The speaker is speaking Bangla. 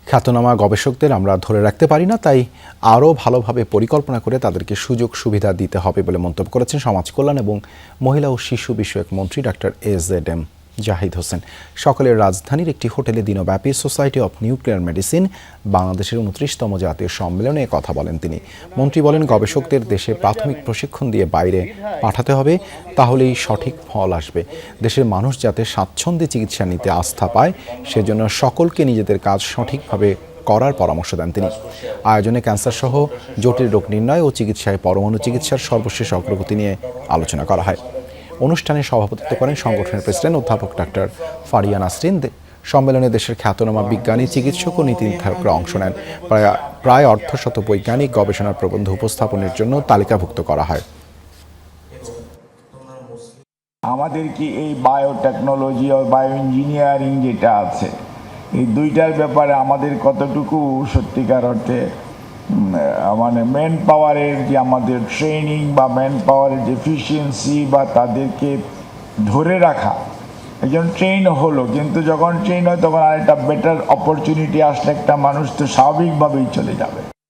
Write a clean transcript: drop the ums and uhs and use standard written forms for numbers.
খ্যাতনামা গবেষকদের আমরা ধরে রাখতে পারি না, তাই আরও ভালোভাবে পরিকল্পনা করে তাদেরকে সুযোগ সুবিধা দিতে হবে বলে মন্তব্য করেছেন সমাজ কল্যাণ এবং মহিলা ও শিশু বিষয়ক মন্ত্রী ডাক্তার এজেডএম জাহিদ হোসেন। সকালের রাজধানীর একটি হোটেলে দিনব্যাপী সোসাইটি অব নিউক্লিয়ার মেডিসিন বাংলাদেশের 29তম জাতীয় সম্মেলনে কথা বলেন তিনি। মন্ত্রী বলেন, গবেষকদের দেশে প্রাথমিক প্রশিক্ষণ দিয়ে বাইরে পাঠাতে হবে, তাহলেই সঠিক ফল আসবে। দেশের মানুষ যাতে স্বাচ্ছন্দ্যে চিকিৎসা নিতে আস্থা পায়, সেজন্য সকলকে নিজেদের কাজ সঠিকভাবে করার পরামর্শ দেন তিনি। আয়োজনে ক্যান্সার সহ জটিল রোগ নির্ণয় ও চিকিৎসায় পরমাণু চিকিৎসার সর্বশেষ অগ্রগতি নিয়ে আলোচনা করা হয়। অনুষ্ঠানে সভাপতিত্ব করেন সংগঠনের প্রেসিডেন্ট অধ্যাপক ডাক্তার ফারিয়া নাসরিন। সম্মেলনে দেশের খ্যাতনামা বিজ্ঞানী, চিকিৎসক ও নীতি নির্ধারকরা অংশ নেন। প্রায় অর্ধশত বৈজ্ঞানিক গবেষণার প্রবন্ধ উপস্থাপনের জন্য তালিকাভুক্ত করা হয়। আমাদের কি এই বায়োটেকনোলজি ও বায়ো ইঞ্জিনিয়ারিং যেটা আছে, এই দুইটার ব্যাপারে আমাদের কতটুকু সত্যিকার অর্থে মানে ম্যান পাওয়ারের যে আমাদের ট্রেনিং বা ম্যান পাওয়ারের যে এফিসিয়েন্সি বা তাদেরকে ধরে রাখা। একজন ট্রেন হলো, কিন্তু যখন ট্রেন হয় তখন আরেকটা বেটার অপরচুনিটি আসলে একটা মানুষ তো স্বাভাবিকভাবেই চলে যাবে।